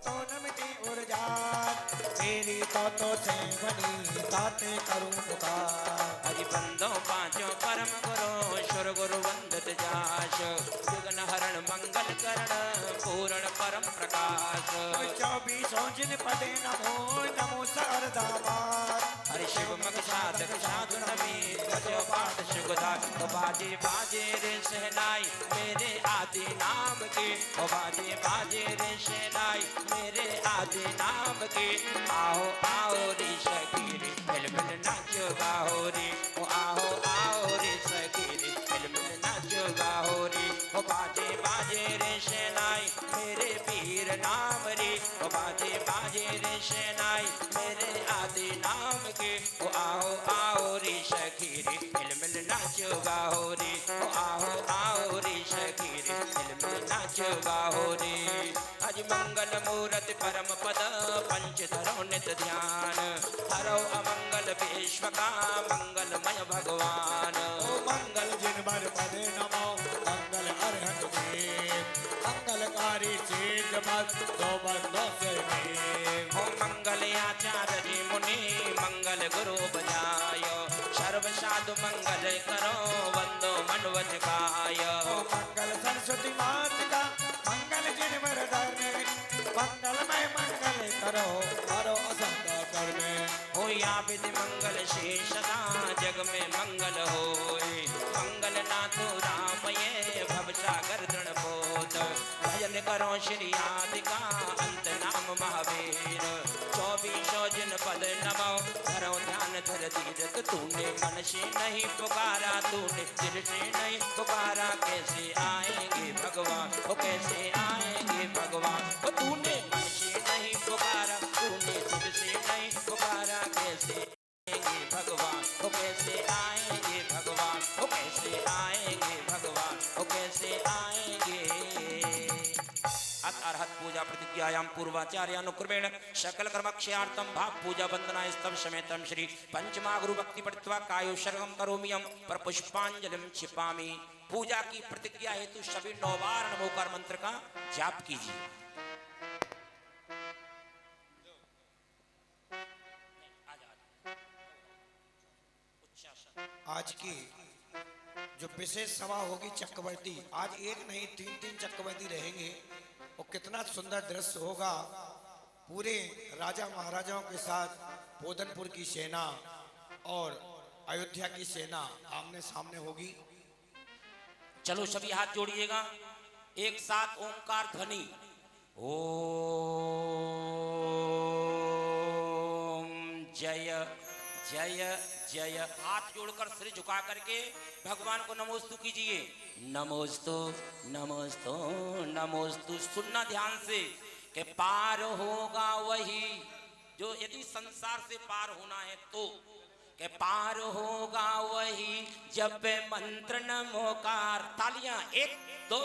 तो न मिटी उर्जात तेरी तो से बनी ताते करूं पुकार। हरि बंदो पांचों परम गुरु शुर गुरु वंदत जाश विघ्न हरण मंगल करण पूर्ण परम प्रकाश। 24 जिन पदे नमो नमो सरदामार। हरि शिव मग साधक साधु नमी गजो पाठ सुगधार। तो बाजे बाजे रे सहनाई मेरे आदि नाम के। ओ बाजे बाजे रे सहनाई मेरे आदि नाम के। आओ आओ रे सखी रे मिल मिल नाचो गाओ रे। ओ आओ आओ रे सखी रे मिल मिल नाचो गाओ रे। ओ बाजे बाजे रे सहनाई मेरे पीर नाम रे। ओ बाजे बाजे रे सहनाई मेरे आदि नाम के। ओ आओ आओ रे सखी रे मिल मिल नाचो गाओ रे। ओ आओ आओ रे सखी रे मिल मिल नाचो गाओ रे। आज मंगल मूरत परम पद पंच धरो नित ध्यान। हरो अमंगल विश्व का मंगलमय भगवान। ओ मंगल जिन बर पदे नमो मंगल अरहत देव मंगलकारी चीज मत दो बंदों से मेव। ओ मंगल आचार्य जी मुनि मंगल गुरु बजायो। सर्व साधु मंगल करो वंदो मनवज गाय। ओ मंगल सरस्वती मात का मंगल जिन बर धरने मंगलमय मंगल करो करो असंग करने। हो या विधि मंगल शेष सदा जग में मंगल होए। मंगल नाथ राम ये भव सागर दृढ़ बोध। भजन करो श्री आदि का अंत नाम महावीर। 24 जिन पद नमो करो ध्यान धर धीरज। तूने मन से नहीं पुकारा तूने दिल से नहीं पुकारा कैसे आएंगे भगवान। ओ कैसे आएंगे भगवान। ओ तूने मन से नहीं पुकारा तूने दिल से नहीं पुकारा कैसे आएंगे भगवान। ओ कैसे आएंगे भगवान। ओ कैसे आएंगे भगवान। ओ कैसे आएंगे। अत पूजा प्रतिज्ञायाम पूर्वाचार्य अनुक्रमेण सकल कर्मक्षयार्थम भाव पूजा वंदना स्तव समेतम श्री पंचमा गुरु भक्ति पठित्वा कायो सर्वम करोमि पर पुष्पांजलिम क्षिपामि। पूजा की प्रतिज्ञा हेतु सभी 9 बार नमोकार मंत्र का जाप कीजिए। आज की जो विशेष सभा होगी चक्रवर्ती, आज एक नहीं 3 चक्रवर्ती रहेंगे और कितना सुंदर दृश्य होगा। पूरे राजा महाराजाओं के साथ पोदनपुर की सेना और अयोध्या की सेना आमने सामने होगी। चलो सभी हाथ जोड़िएगा एक साथ ओंकार ध्वनि। ओम जय जय जय। हाथ जोड़कर सिर झुका करके भगवान को नमोस्तु कीजिए। नमोस्तु नमोस्तु नमोस्तु। सुनना ध्यान से कि पार होगा वही जो यदि संसार से पार होना है तो के पार होगा वही जब मंत्र नमोकार। तालियां 1 2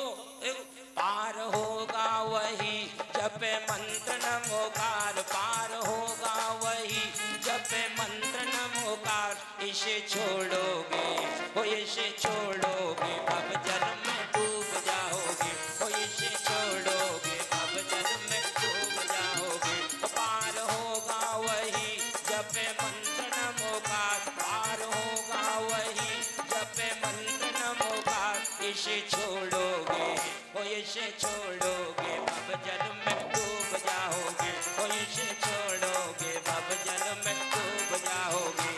पार होगा वही जब मंत्र नमोकार। पार होगा वही जब मंत्र नमोकार। इसे छोड़ोगे वो इसे छोड़ोगे अब जल में डूब जाओगे। वो इसे छोड़ोगे अब जल में डूब जाओगे। पार होगा वही जब मंत्र नमोकार। पार होगा वही जब मंत्र नमोकार। इसे छोड़ोगे वो इसे छोड़ोगे अब जल में डूब जाओगे। वो इसे छोड़ोगे अब जल में डूब जाओगे।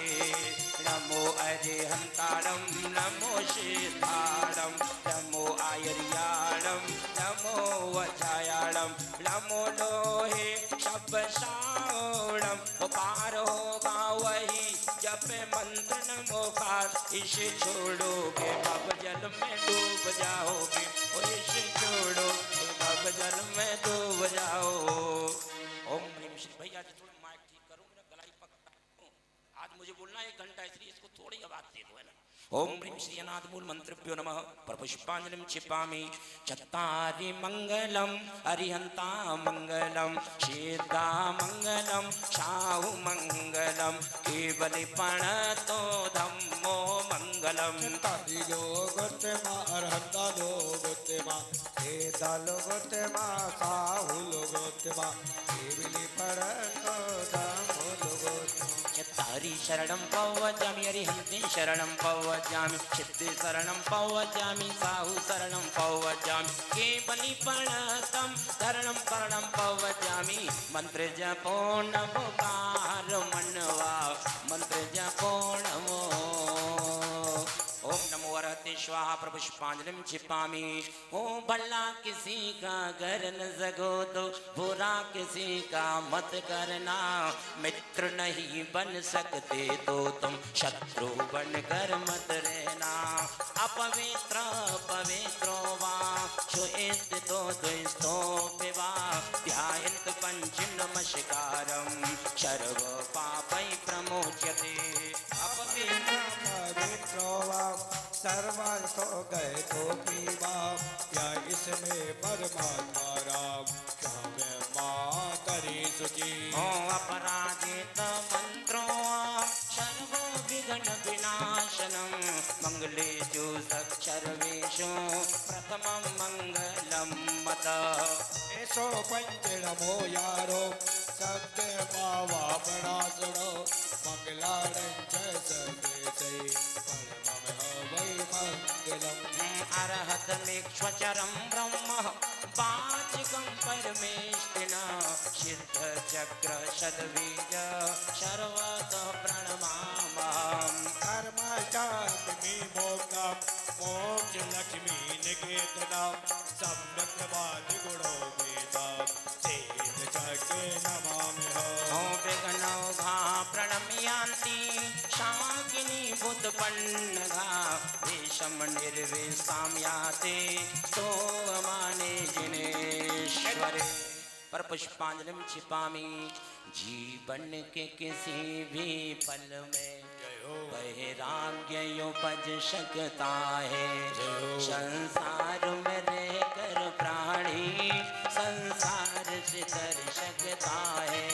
नमो अरिहंतारम नमो सिद्धारम नमो आयर्याणम नमो वज्रायाणम नमो लोहे शब्दसारणम। पार होगा वही जब मंत्र नमोकार। इसे छोड़ोगे अब जल में डूब जाओगे। इसे छोड़ोगे अब जल में डूब जाओ। ओम ह्रीम श्री। भैया जी थोड़ा माइक ठीक करो मेरा गला ही पकड़ा। आज मुझे बोलना 1 घंटा इसलिए इसको थोड़ी आवाज दे दो है ना। ओम ह्रीम श्री अनाथ मूल मंत्रभ्यो नमः पर पुष्पांजलिं क्षिपामि। चत्तारि मंगलम अरिहंता मंगलम सिद्धा मंगलम साहु मंगलम केवल प्रणतो धम्मो मंगलम। तारी योग अरहंता योग गोतेमा हे दालो गोतेमा साहुलो गोतेमा देविली पड़को दामुलो गोतेमा तारी शरणं पवजामि हरिहंति शरणं पवजामि सिद्धि शरणं पवजामि साहु शरणं पवजामि केवली प्रणतम शरणं शरणं पवजामि मंत्र जपो नमोकार मनवा मंत्र जपो नमो ओम नमो अरहते स्वाहा प्रपुष्पांजलिं छिपामि ओम भला किसी का घर न जगो तो बुरा किसी का मत करना मित्र नहीं बन सकते तो तुम शत्रु बनकर मत रहना अपवित्र पवित्रो वा शुएत तो द्विस्तो पिवा ध्यायन्त पंच नमस्कारं सर्व पापै प्रमोच्यते अपवित्र पवित्रो वा सर्वार्थो गए तो पीवा या इसमें परमात्मा राम श्याम मातरी सुचि ओ अपराजित मंत्रो सर्व विघ्न विनाशनम मंगले जो सर्वेषु प्रथमं मंगलम मत ऐसो पंचणमो यारो सत्य पावा पराजणो मंगलाड़ंच सर्वेशै परमं वै मंगलम् अरहतमेश्वरं ब्रह्म वाचिकं परमेष्टिना सिद्ध चक्र सद्बीज सर्वतः प्रणमामहम् कर्मचारिणी मोक्षम मोक्ष लक्ष्मी निकेतनम सम्यक्तवादि गुणो वेदम तेज चक्रे नमाम्यहम् ओम विघ्नौघा प्रणम्यान्ति शाकिनी बुद्धपन्नघा विषम निर्विषाम याते सोमाने जिनेश्वरे पर पुष्पांजलिं छिपामि जीवन के किसी भी पल में वैराग्य उपज सकता है संसार में रहकर प्राणी संसार से तर सकता है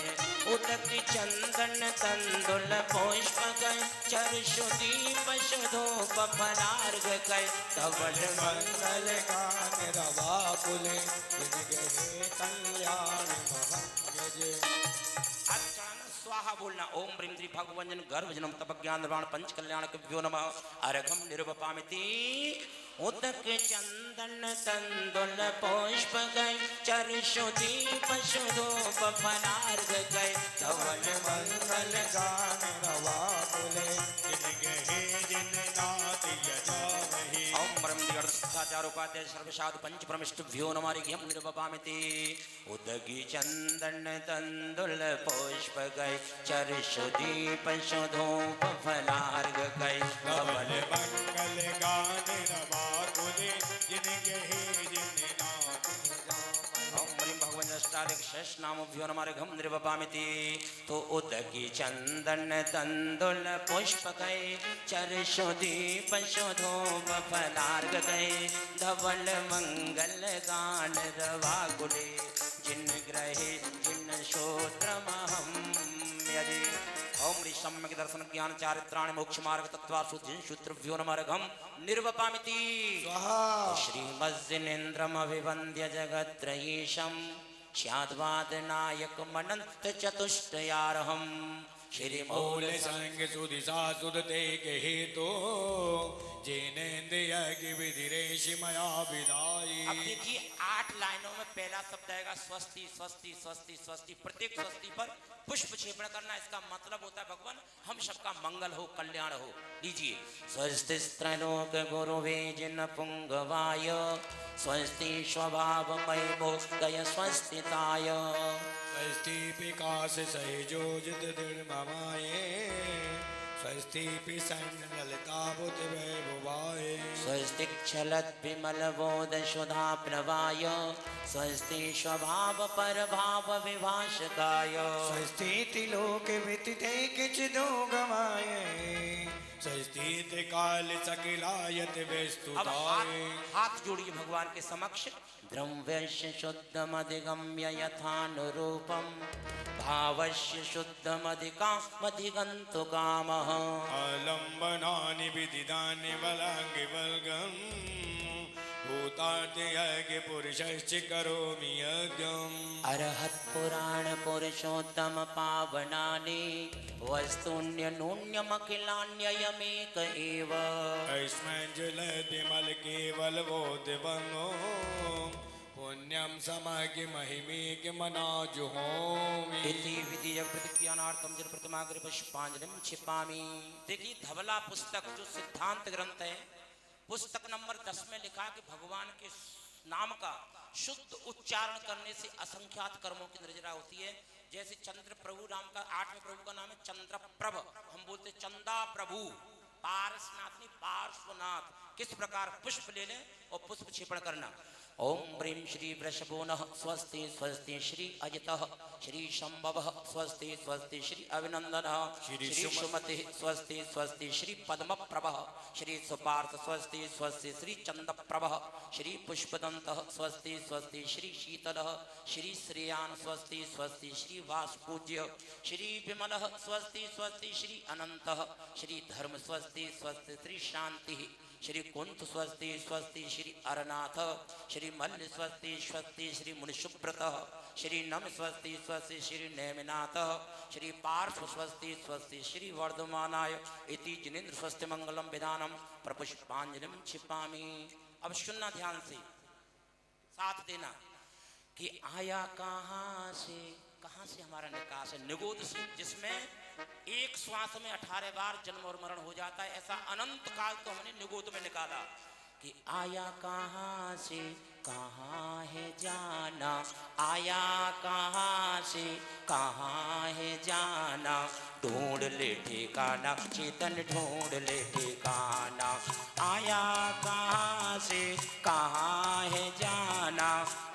उदक चंदन तंदुल पुष्प गय चर्षु दीप सुधूप फलार्घ कय धवल मंगल गान रवा कुले जिनके कल्याण महंगे अर्चन स्वाहा बोलना ओम ह्रीं श्री भगवंजन गर्भजनम तप ज्ञान निर्वाण पंच कल्याण कव्यो नमः अर्घम निरुपपामिति उदक चंदन तंदुल पुष्प गय चर्षु दीप सुधूप फलार्घ गय धवल मंगल गान रवा कुले जिनके जिन नाथ यजा वही ओम ब्रह्मचारोपाध्याय सर्वसाधु पंच प्रमिष्टभ्यो नमारिघ्यम निरुपपामिति उदगी चंदन तंदुल पुष्प गय चर्षु दीप सुधूप फलार्घ गय धवल मंगल गान रवा कुले जिनके जिन नाथ यजा ओम ह्रीं भगवन् अष्टादश शेष नामभ्यो नमार्घम निरुपपामिति तो उदगी चंदन तंदुल पुष्प गय चर्षु दीप सुधूप फलार्घ गय धवल मंगल गान रवा गुले जिन ग्रहे जिन श्रोत्रमहं यजे ओम ह्रीं सम्यक् दर्शन ज्ञान चारित्राणि मोक्ष मार्ग तत्त्वाशुद्धिं सूत्रभ्यो नमार्घम निरुपपामिति स्वाहा श्रीमज्जिनेन्द्रमभिवन्द्य जगत्त्रयीशं स्याद्वादनायकमनन्त चतुष्टयार्हम् श्रीमौल मूल संग सुदिशा सुदते के हेतु जिनेन्द्रिय की विधिरेशि मया विदाई अब देखिए 8 लाइनों में पहला शब्द आएगा स्वस्ति स्वस्ति स्वस्ति स्वस्ति प्रत्येक स्वस्ति पर पुष्प क्षेपण करना इसका मतलब होता है भगवान हम सबका मंगल हो कल्याण हो लीजिए स्वस्ति त्रैलोक गुरुवे जिन पुंगवाय स्वस्ति स्वभावमय मोदय स्वस्तिताय स्वस्ति विकास सहजोजित दृढ़ ममाये स्वस्ति पिसन्न ललिता बुद्ध वैभवाये स्वस्ति क्षलत् विमल बोध सुधा प्रवाय स्वस्ति स्वभाव पर भाव विभाषकाय स्वस्ति त्रिलोक विदिते किचिदो गवाये स्वस्ति त्रिकाल सकिलायत अब विस्तुताय हाथ जोड़िए भगवान के समक्ष द्रव्यस्य शुद्धमधिगम्य यथानुरूपं भावस्य शुद्धमधिकामधिगन्तु कामः आलम्बनानि विदिदानि बलाङ्गि बल्गम् भूताद्यज्ञ पुरुषश्च करोमि यज्ञम् अरहत पुराण पुरुषोत्तम पावनानि वस्तुन्यनून्यमखिलान्ययमेक एव तस्मै ज्वलति मलकेवलबोधवनो पुण्यं समाज्ञ महिमेक मनाजुहोमि इति विधिय प्रतिज्ञानार्थम जल प्रतिमाग्र पुष्पांजलिं क्षिपामि। देखिए धवला पुस्तक जो सिद्धांत ग्रंथ है, पुस्तक नंबर 10 में लिखा कि भगवान के नाम का शुद्ध उच्चारण करने से असंख्यात कर्मों की निर्जरा होती है। जैसे चंद्र प्रभु नाम का 8वें प्रभु का नाम है चंद्र प्रभ, हम बोलते चंदा प्रभु, पारसनाथ नहीं पार्श्वनाथ। किस प्रकार पुष्प ले लें और पुष्प क्षेपण करना। ओम प्रेम श्री वृषभो नः स्वस्ति स्वस्ति श्री अजितः श्री शंभवः स्वस्ति स्वस्ति श्री अभिनंदनः श्री सुमते स्वस्ति स्वस्ति श्री पद्मप्रभः श्री सुपार्थ स्वस्ति स्वस्ति श्री चंद्रप्रभः श्री पुष्पदन्तः स्वस्ति स्वस्ति श्री शीतलः श्री श्रेयान स्वस्ति स्वस्ति श्री वासपूज्य श्री विमलः स्वस्ति स्वस्ति श्री अनंतः श्री धर्म स्वस्ति स्वस्ति श्री शांति श्री कुंत स्वस्ति स्वस्ति श्री अरनाथ श्री मल्ल स्वस्ति स्वस्ति श्री मुनिशुभ्रत श्री नम स्वस्ति स्वस्ति श्री नेमिनाथ श्री पार्श्व स्वस्ति स्वस्ति श्री वर्धमानाय इति जिनेन्द्र स्वस्ति मंगलम विधानम प्रपुष्पांजलिं क्षिपामि। अब सुनना ध्यान से, साथ देना कि आया कहाँ से हमारा निकास है, निगोद से, जिसमें एक श्वास में 18 बार जन्म और मरण हो जाता है। ऐसा अनंत काल तो हमने निगोद में निकाला कि आया कहाँ से कहाँ है जाना, आया कहाँ से कहाँ है जाना, ढूंढ ले ठिकाना चेतन ढूंढ ले ठिकाना। आया कहाँ से कहाँ है जाना,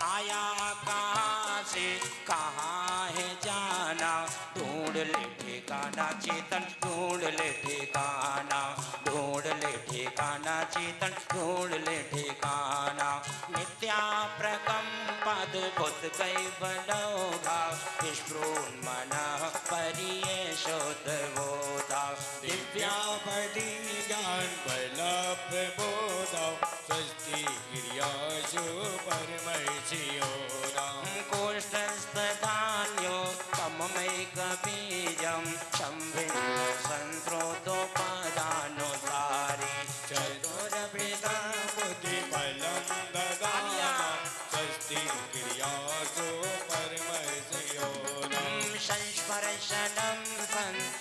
आया कहाँ से कहाँ है जाना, ढूंढ ले ठिकाना चेतन ढूंढ ले ठिकाना, ढूंढ ले ठिकाना चेतन ढूंढ ले ठिकाना। नित्या प्रकंपद बुद्ध कैवलोगा विस्फुरन् मनः परियशोद्धबोधा दिव्यापदि ज्ञान बलप बोधा स्वस्ति क्रियासु परमर्षियो नाम कोष्ठस्थधान्यो तममेकबीजं संभिन्न संस्रोतोपदानुसारी चतुर्विधा बुद्धि बलं ददाना स्वस्ति क्रियासु परमर्षियो नाम संस्पर्शनं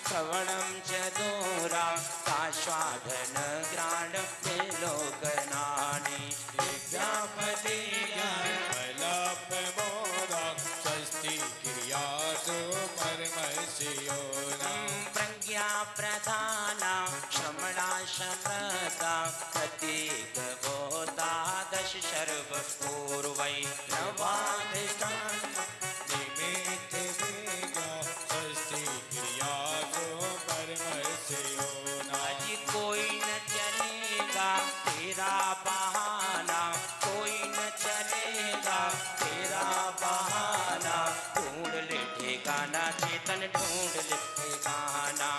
श्रवणं च दूरा आस्वादन ग्राण विलोकनानि दिव्यापदि ज्ञान बलप बोधा स्वस्ति क्रियासु परमर्षियो नाम प्रज्ञा प्रधाना श्रमणा शमता प्रतीक बोधा दश सर्व पूर्वै नवाधिष्ठान निमित्त वेगा स्वस्ति क्रियासु परमर्षियो नाम आज कोई न चलेगा तेरा बहाना, कोई न चलेगा तेरा बहाना, ढूंढ ले ठिकाना चेतन ढूंढ ले ठिकाना।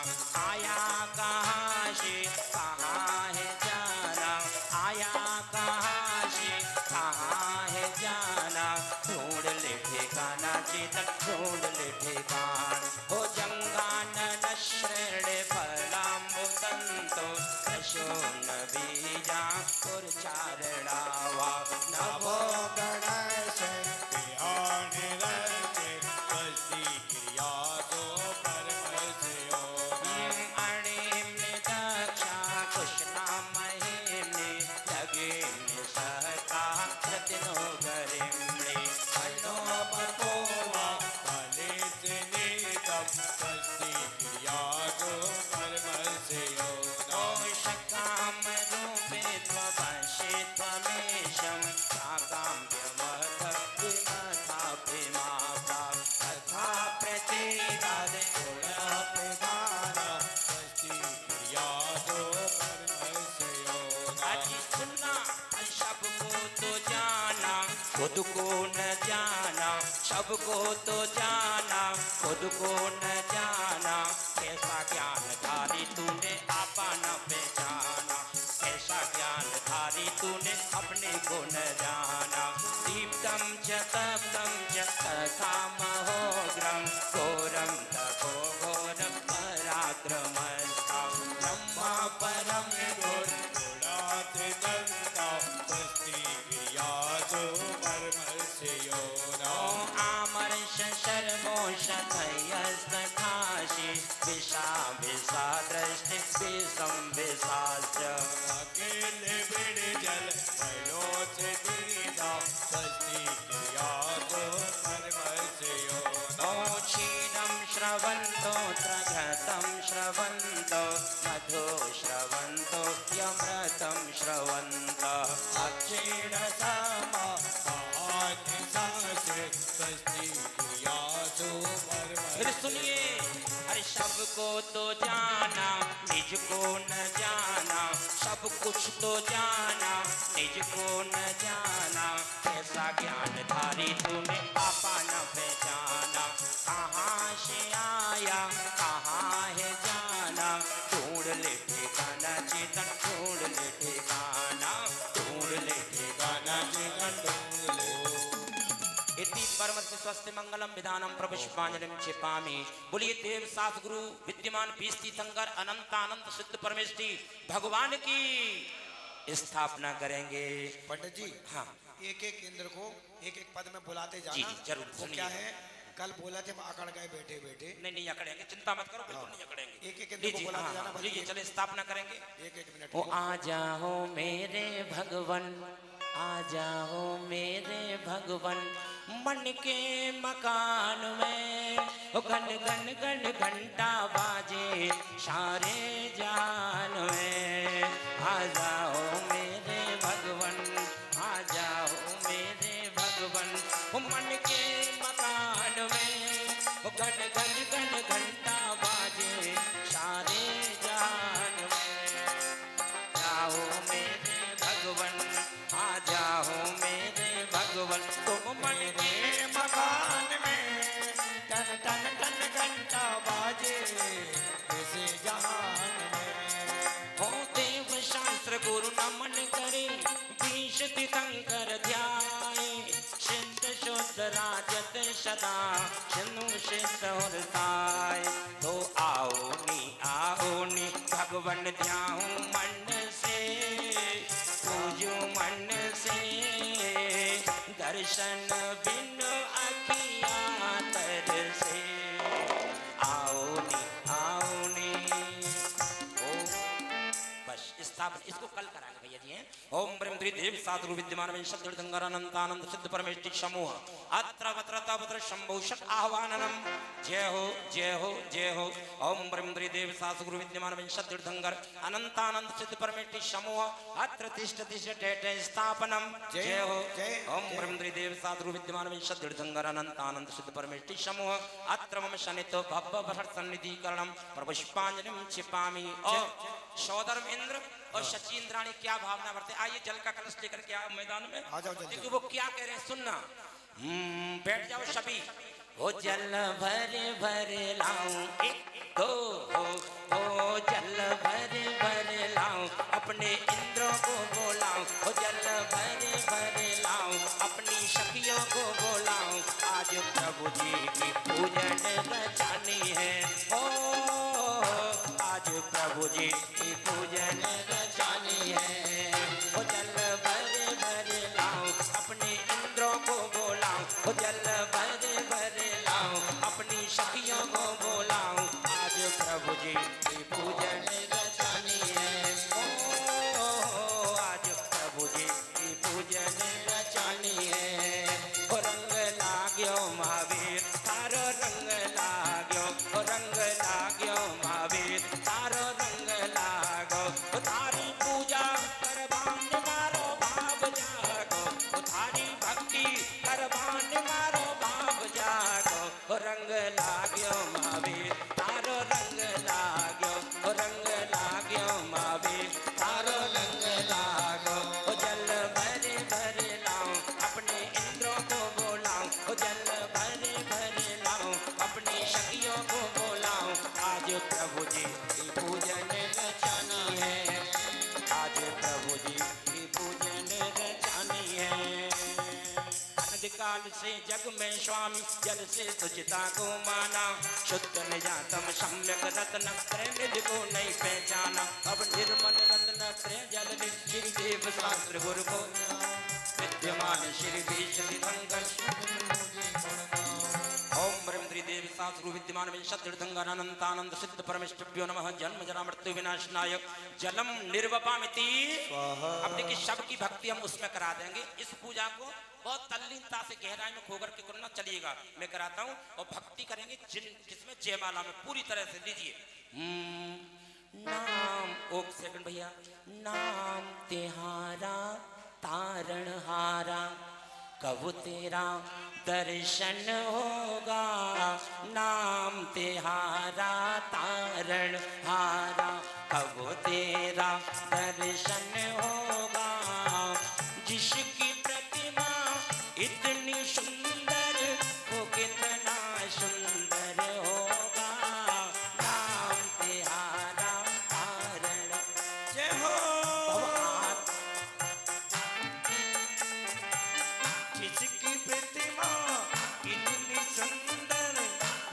आया कहाँ से कहाँ है जाना, आया कहाँ से कहाँ है जाना, ढूंढ ले ठिकाना चेतन ढूंढ ले ठिकाना। हो जंगानन श्रेण फलाम्बुदन्तो पशून् बीजा पुरचारणावा नभो गणेश विहानि रचे स्वस्ति क्रियासु परमर्षियो नाम अणिम्नि दक्षा कृष्णा महिम्नि लगिम्नि सहका प्रतिनो गरिम्नि अनोपपूर्वा फलित नीतं स्वस्ति क्रियासु परमर्षियो नाम शकाम रूपे त्ववंशे त्वमेशं शाकाम्यमथा तथा प्रतीदाद गुणप्रधाना स्वस्ति क्रियासु परमर्षियो नाम अति सुनना सबको तो जाना खुद को न जाना, सबको तो जाना खुद को न जाना। कैसा ज्ञानधारी तूने आपा न पहचाना, कैसा ज्ञानधारी तूने अपने को न जाना दीप्तं च तप्तं च तथामहोग्रं घोरं तपो घोरं पराक्रमस्तं ब्रह्मा परं गुणात् दन्ता स्वस्ति क्रियासो कर्मस्य योना आमर्ष सर्वोषधयस्तथाशि विषा दृष्टि विषं विषाश्च अकेल बिड़ जल फलोच दीदा स्वस्ति क्रियासो कर्मस्य योना क्षीरं श्रवन्तो त्रघतं श्रवन्तो मधु श्रवन्तो यमृतं श्रवन्तः अक्षीण सामा आत्मसासे स्वस्ति क्रियासो फिर कर्मस्य सुनिए अरे सबको तो जाना निज को न जाना सब कुछ तो जाना निज को न जाना ऐसा ज्ञान धारी तूने आपा न पहचाना कहाँ से आया कहाँ है जाना ढूंढ ले ठिकाना चेतन ढूंढ ले ठिकाना ढूंढ ले ठिकाना चेतन ढूंढ ले इति परमस्य स्वस्ति मंगलम विधानम प्रपुष्पांजलिम क्षिपामि बोलिए देव सास गुरु विद्यमान बीस तीर्थंकर अनंत आनंद सिद्ध परमेष्टि भगवान की स्थापना करेंगे। पंडित जी हाँ एक एक इंद्र को एक एक पद में बुलाते जाना। जी, जरूर, वो सुनिए। क्या है, कल बोला थे अकड़ गए बैठे बैठे। नहीं अकड़ेंगे चिंता मत करो बिल्कुल नहीं अकड़ेंगे एक एक इंद्र को लीजिए बुलाते जाना। लीजिए चले स्थापना करेंगे। एक एक मिनट ओ आ जाओ मेरे भगवन आ जाओ मेरे भगवन मन के मकान में ओ घन घन घन घंटा बाजे सारे जान में आ जाओ मेरे भगवन आ जाओ मेरे भगवन ओ मन के मकान में ओ घन घन घन घंटा बाजे सारे जान में जाओ मेरे भगवन आ जाओ मेरे भगवन तुम मन के मकान में टन टन टन घंटा बाजे इसे जहान में हो देव शास्त्र गुरु नमन करे बीस तीर्थंकर ध्याए सिद्ध शुद्ध राजत सदा सिंधु सिद्ध होताय तो आओ नी भगवन ध्याऊं मन से पूजू मन से दर्शन बिन अखियाँ तर से आओ नी ओ बस स्थापना इसको कल कराएंगे भैया जी हैं। ओम ब्रह्म देव साधु विद्यमान अनंतानंद सिद्ध परमेष्टि समूह अत्र वत्र तत्र शंभूषक आह्वाननम जय हो जय हो जय हो। ओम ब्रह्म देव साधु विद्यमान अनंतानंद सिद्ध परमेष्टि समूह अत्र तिष्ठ तिष्ठ स्थापनम जय हो। ओम ब्रह्म देव साधु विद्यमान अनंतानंद सिद्ध परमेष्टि समूह अत्र मम शनितो भव सन्निधिकरणम प्रपुष्पांजलिम क्षिपामि। और सौदर्भ इंद्र और शचीन्द्राणी क्या भावना बढ़ते। आइए जल का कलश लेकर के आओ मैदान में। आ जाओ जल्दी। देखिए वो क्या कह रहे हैं सुनना। बैठ जाओ सभी। हो जल भरे भरे लाऊं एक दो हो जल भरे भरे लाऊं अपने इंद्रों को बोलाऊं। हो जल भरे भरे लाऊं अपनी सखियों को बोलाऊं। आज प्रभु जी की पूजन बचानी है। ओ आज प्रभु जी की पूजन बचानी है। ओ जल भरे भरे लाऊं अपने इंद्रों को बोलाऊं। ओ जल भरे भरे लाऊं अपनी सखियों को बोलाऊं। आज प्रभु जी की पूजन बचानी है। ओ आज प्रभु जी की पूजन बचानी है। ओ रंग लाग्यो महावीर तारो रंग लाग्यो। ओ रंग लाग्यो महावीर तारो रंग लागो। ओ तारी पूजा करवान मारो भाव जागो। ओ तारी भक्ति करवान मारो भाव जागो। ओ रंग लाग्यो महावीर तारो रंग लाग्यो। ओ रंग लाग्यो महावीर तारो रंग लागो। ओ जल भरे भरे लाऊं अपने इंद्रों को बोलाऊं। ओ जल भरे भरे लाऊं अपनी सखियों को बोलाऊं। आज प्रभु जी की पूजन रचानी है। आज प्रभु जी की पूजन रचानी काल से जग में स्वामी, जल से तुझता को माना, शुद्ध निजातम सम्यक रत्न त्रय निधि को नहीं पहचाना। अब निर्मल रत्न त्रय जल में श्री देव शास्त्र गुरु को विद्यमान श्री विशुद्धि ओम ब्रह्मद्री देव शास्त्र विद्यमान विंशतिर्धंगानंतानंद सिद्ध परमेष्ठभ्यो नमः। जन्म जरा मृत्यु विनाशनाय जलम निर्वपामिति। अब देखिए शब्द की भक्ति हम उसमें करा देंगे। इस पूजा को बहुत तल्लीनता से गहराई में खोकर के करना चलिएगा, मैं कराता हूँ और भक्ति करेंगे जिसमें जयमाला में पूरी तरह से लीजिए। नाम एक सेकंड भैया। नाम तिहारा तारणहारा, कब तेरा दर्शन होगा, नाम तिहारा तारणहारा, कब तेरा दर्शन होगा। जिसकी प्रतिमा इतनी सुंदर, वो कितना सुंदर होगा, नाम तिहारा तारण। जय हो। जिसकी प्रतिमा इतनी सुंदर,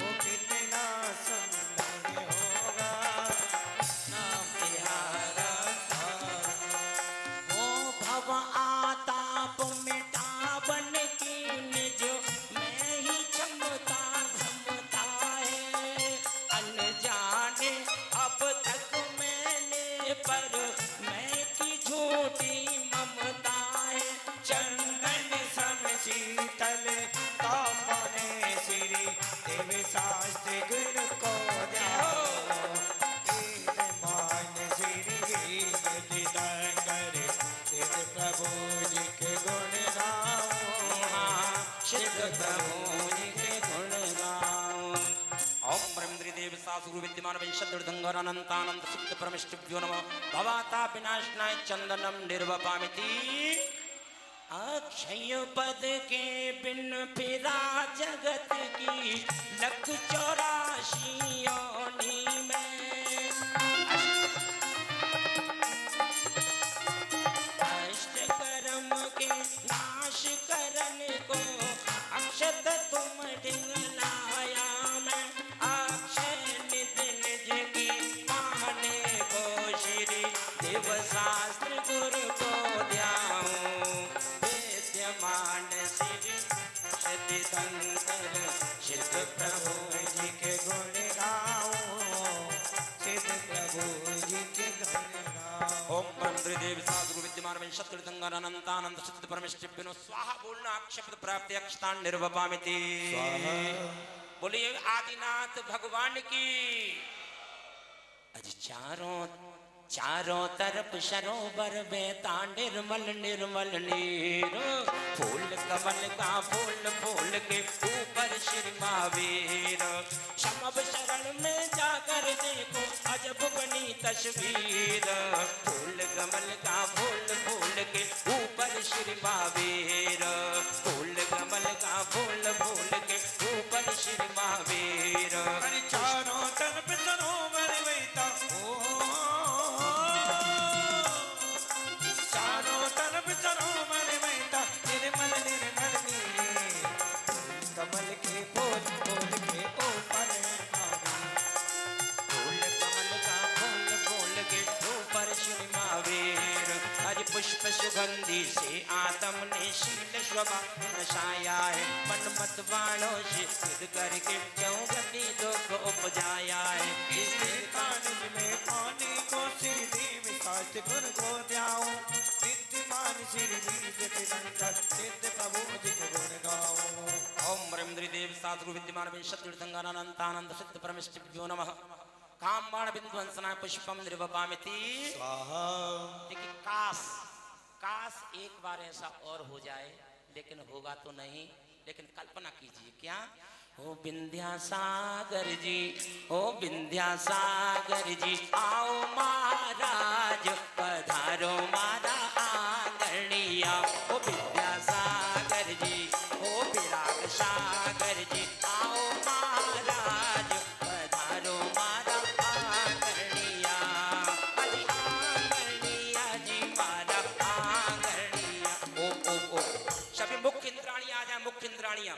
वो कितना सुंदर होगा, नाम तिहारा तारण। ओ भव आताप मिटावन की निज मैं ही क्षमता क्षमता है। अनजाने अब तक मैंने पर मैं की झूठी ममता है। चंदन सम शीतल तापने श्री देव शास्त्र गुरु को जाओ। मान श्री तीर्थंकर सिद्ध प्रभु जी के गुण गाओ, सिद्ध प्रभु जी के गुण गाओ। ओम ब्रह्मद्री देव शास्त्र विद्यमान विंशतिर्धंगानंतानंद सिद्ध परमेष्ठभ्यो नमः। भवाता विनाशनाय चंदनम निर्वपामिति। अक्षय पद के बिन फिरा जगत की, लख 84 योनि में। अष्ट कर्म के नाश करन को, अक्षत तुम डिंगलाया मैं। अक्षय निज निज की पाने को, श्री देव शास्त्र गुरु को ध्याऊं। विद्यमान श्री सतिशंकर सिद्ध प्रभु जी के गुण गाओ, सिद्ध प्रभु जी के गुण गाओ। ओम ब्रह्मद्री देव शास्त्र विद्यमान विंशतिर्धंगानंतानंद सिद्ध परमेष्ठभ्यो स्वाहा बोलना अक्षत प्राप्ति अक्षतान निर्वपामिति। बोलिए आदिनाथ भगवान की। आज चारों तरफ सरोवर बेता निर्मल निर्मल नीर। फूल कमल का फूल फूल के ऊपर श्री महावीर। समब शरण में जाकर देखो अजब बनी तस्वीर। फूल कमल का फूल फूल के ऊपर श्री महावीर। फूल कमल का फूल फूल के ऊपर श्री महावीर। चारों तरफ सरोवर बहता हो, चारों तरफ सरोवर बहता निर्मल निर्मल नीर। कमल के फूल फूल के ऊपर फूल कमल का फूल फूल के ऊपर श्री महावीर। हरि पुष्प सुगंधि से आत्म ने शील शोभा नशाया है। मन मत बाणों से सिद्ध करके क्यों गति दुख उपजाया है। इसके कानज में पानी को श्री देव शास्त्र गुरु को ध्याओ। विद्यमान श्री तीर्थंकर सिद्ध प्रभु जी के गुण गाओ। ओम ब्रह्मद्री देव शास्त्र विद्यमान विंशतिर्धंगानंतानंद सिद्ध परमेष्ठभ्यो नमः। काम बाण बिंदु हंसना पुष्पम निर्वपामिति। स्वाहा। देखिए काश काश एक बार ऐसा और हो जाए, लेकिन होगा तो नहीं। लेकिन कल्पना कीजिए क्या, ओ विंध्यासागर जी, ओ विंध्यासागर जी, आओ महाराज पधारो मारा आंगनिया। ओ विंध्यासागर जी, ओ विराग सागर जी, आओ महाराज पधारो मारा आंगनिया। अरे आंगनिया जी मारा आंगनिया। ओ सभी मुख्य इंद्राणी आ जाए, मुख्य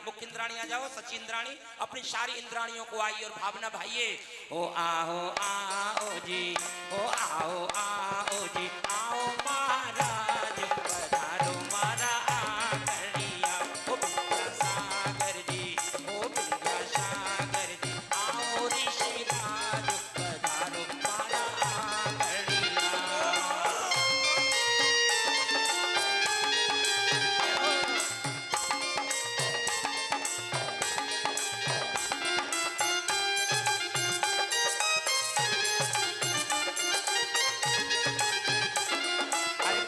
मुख्य इंद्राणियां जाओ, सची इंद्राणी अपनी सारी इंद्राणियों को आई और भावना भाइये, ओ आओ आओ जी, ओ आओ आओ जी, आओ महाराज पधारो मारा आंगनिया, ओ विद्यासागर जी, ओ विद्यासागर जी, आओ ऋषिराज पधारो मारा आंगनिया।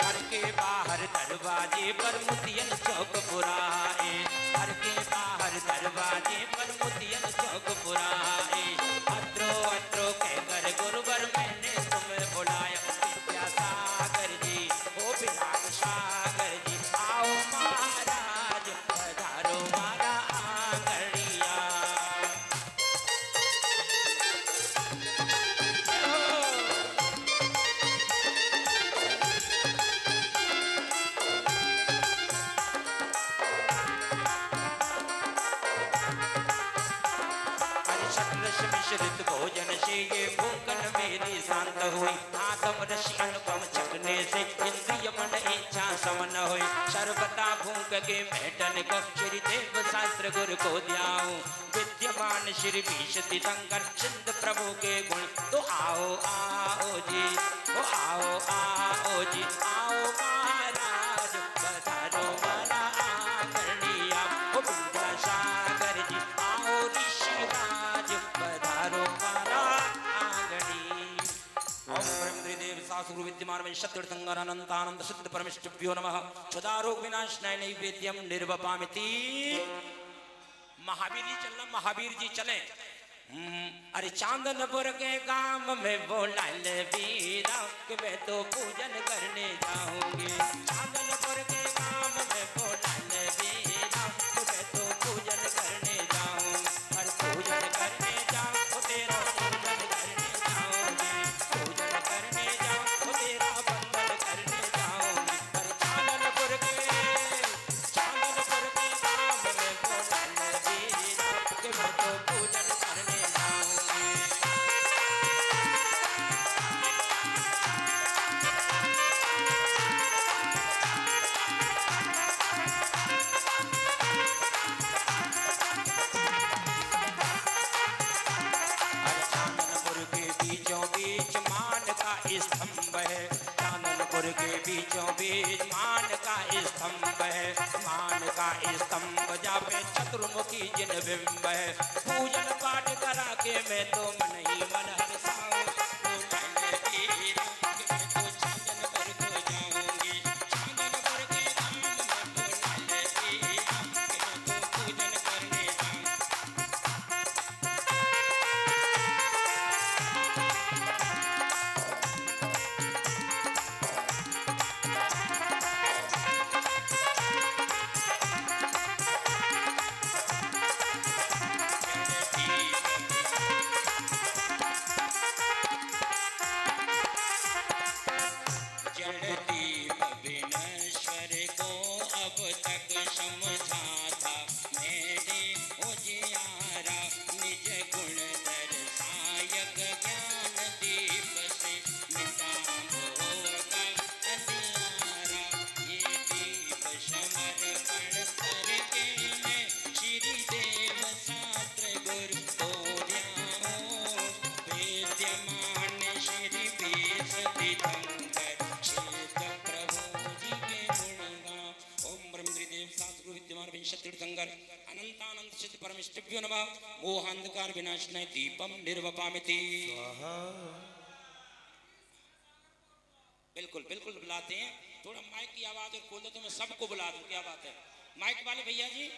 घर के बाहर दरवाजे पर मोतियन चौक पुराए, घर के बाहर दरवाजे पर मोतियन चौक पुराए, अत्रो अत्रो कहकर गुरुवर मैंने तुम्हें बुलाया, विद्यासागर जी, ओ विनायक सागर जी, आओ महाराज पधारो मारा आंगनिया। मिश्रित भोजन से ये भूखन मेरी शांत हुई, आत्म रस अनुपम चखने से इंद्रिय मन इच्छा समन हुई, सर्वथा भूख के मैडन को श्री देव शास्त्र गुरु को ध्याऊं, विद्यमान श्री भीष तीर्थंकर सिंध प्रभु के गुण, तो आओ आओ जी, ओ आओ जी, आओ महाराज पधारो मारा आंगनिया, ओ विद्यासागर जी, आओ ऋषिराज पधारो मारा आंगनी। ओम ब्रह्म देव सासुर विद्यमान में सत्य संगर अनंतानंद सिद्ध परमेष्ठभ्यो नमः। क्षुधारोग विनाशनाय नैवेद्यम निर्वपामिति। महावीर जी चलना, महावीर जी चले। अरे चांदनपुर के गांव में बोला वीरा कि मैं तो पूजन करने जाऊंगी, चांदनपुर के गांव में बोला वीरा कि मैं तो पूजन करने जाऊंगी, हर पूजन करने जाऊं तो तेरा पूजन करने जाऊंगी, पूजन करने जाऊं तो तेरा बंदन करने जाऊंगी, हर चांदनपुर के गांव में बोला वीरा कि मैं तो पूजन करने जाऊंगी। चांदनपुर के बीचों बीच मान का स्तंभ है, चांदनपुर के बीचों बीच मान का स्तंभ है, मान का स्तंभ जा पे चतुर्मुखी जिन बिंब है, पूजन पाठ करा के मैं तो मन ही मन हरसाऊं, तो मैंने वीरा कि मैं तो चांदनपुर को जाऊंगी, चांदनपुर के गांव में बोला वीरा कि मैं तो पूजन करने जाऊं। जड़दीप विनश्वर को अब तक समझा था मेरे उजियारा, निज गुण दर्शायक ज्ञान दीप से मिटा होगा अंधियारा, ये दीप समर्पण करके मैं श्री देव शास्त्र गुरु को ध्याऊं, विद्यमान श्री भीष तीर्थंकर श्वेत प्रभु जी के गुण गाऊं। ओम ब्रह्मदेव शास्त्र विद्यमान विंशति तीर्थंकर अनंतानंद सिद्ध परमेष्ठभ्यो नमः। मोहांधकार विनाशनाय दीपम निर्वपामिति। बिल्कुल बिल्कुल बुलाते हैं, थोड़ा माइक की आवाज और खोल दो तो मैं सबको बुला दूं। क्या बात है माइक वाले भैया जी,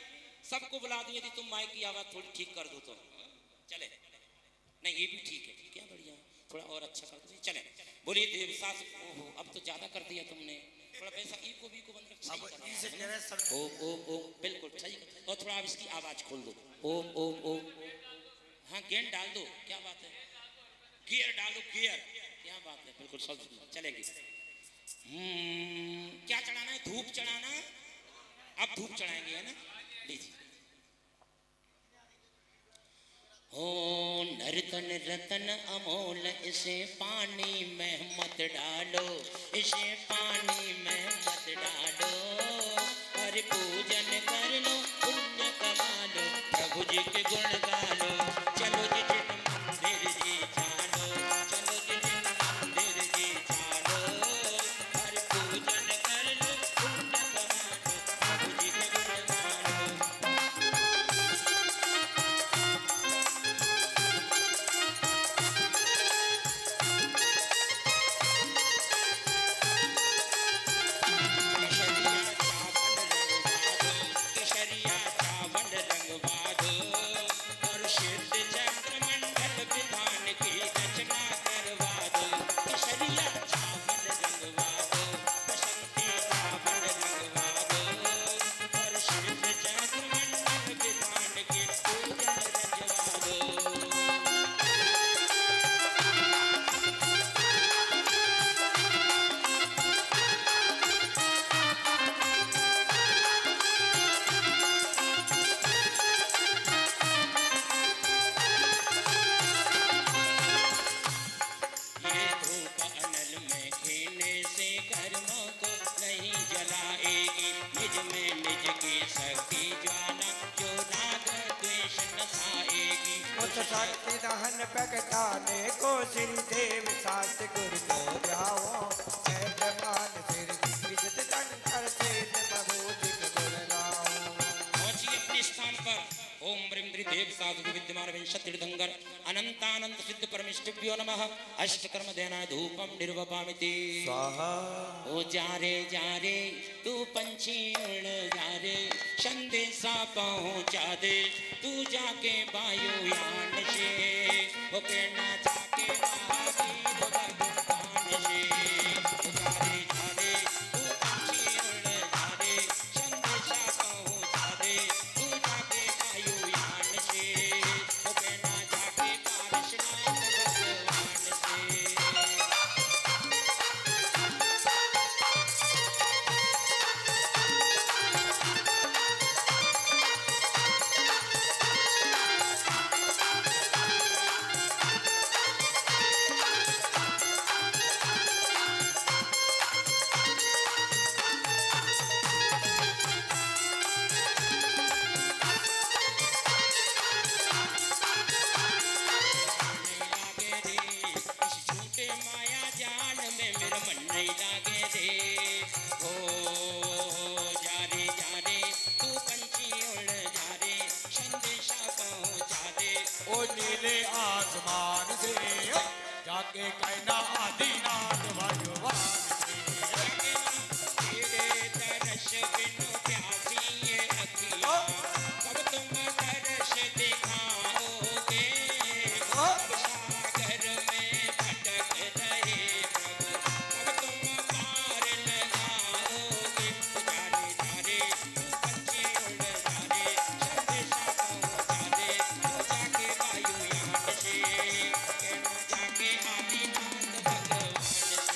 सबको बुला दूं यदि तुम माइक की आवाज थोड़ी ठीक कर दो तो चले। नहीं ये भी ठीक है, क्या बढ़िया, थोड़ा और अच्छा कर दो चले। बोलिए देव सास। ओहो अब तो ज्यादा कर दिया तुमने, थोड़ा पैसा ई को भी को बंद रख। अब ई से कह रहे सब। ओम ओम ओम बिल्कुल सही। और थोड़ा अब इसकी आवाज खोल दो। ओम ओम ओम। हाँ गेंद डाल दो, क्या बात है, गियर डाल दो, गियर, क्या बात है, बिल्कुल सब चलेगी। क्या चढ़ाना है, धूप चढ़ाना है, अब धूप चढ़ाएंगे है ना, लीजिए ओ नर्तन रतन अमोल इसे पानी में मत डालो, इसे पानी में मत डालो। हर पूजन कर लो, पुण्य कमा लो, प्रभु जी के गुण गा लो। चलो जी जिन मंदिर जी चलो, चलो जी जिन मंदिर जी चलो। हर पूजन कर लो, पुण्य कमा लो, प्रभु जी के गुण गा लो। केशरिया चावल रंगवा दो, और श्वेत चंद्र मंडल विधान की रचना करवा दो। केशरिया चावल रंगवा दो, बसंती चावल रंगवा दो, और श्वेत चंद्र मंडल विधान की पूजन रचवा दो। ये धूप अनल में खीने से कर्मों को नहीं जलाएगी। निज में निज की शक्ति ज्वाला जो राग द्वेष नसाएगी। उस शक्ति दहन भगताने को श्री देव सास गुरु को जाओ। ऐतमान सिर विजत कंकर से प्रभुजिक गुण गाओ। पहुंचिए अपने स्थान पर। ओम ब्रह्म देव साधु विद्यमान विंशतिर्धंगर अनंतानंत सिद्ध परमिष्टिभ्यो नमः। अष्टकर्म देना धूपम निर्वपामिति स्वाहा। ओ जा रे तू पंछी उड़ जा रे, संदेशा पहुंचा दे तू जाके वायुयान से। ओ कहना जाके महावीर भगवान से। ओ जा रे तू पंछी उड़ जा रे, संदेशा पहुंचा दे तू जाके वायुयान से। ओ कहना जाके पारशुनाथ भगवान से। माया जाल में मेरा मन नहीं लागे रे। हो जा रे तू पंछी उड़ जा रे, संदेशा पहुंचा दे। ओ नीले आसमान से जाके कहना आदिनाथ भगवान से। तेरे तरस बिनु प्यासी ये अखियाँ, कब तुम तरस दिखाओगे। कब सागर में भटक रहे प्रभु, कब तुम पार लगाओगे। जा रे तू पंछी उड़ जा रे, संदेशा पहुंचा दे तू जाके वायुयान से। कहना जाके आदिनाथ भगवान से।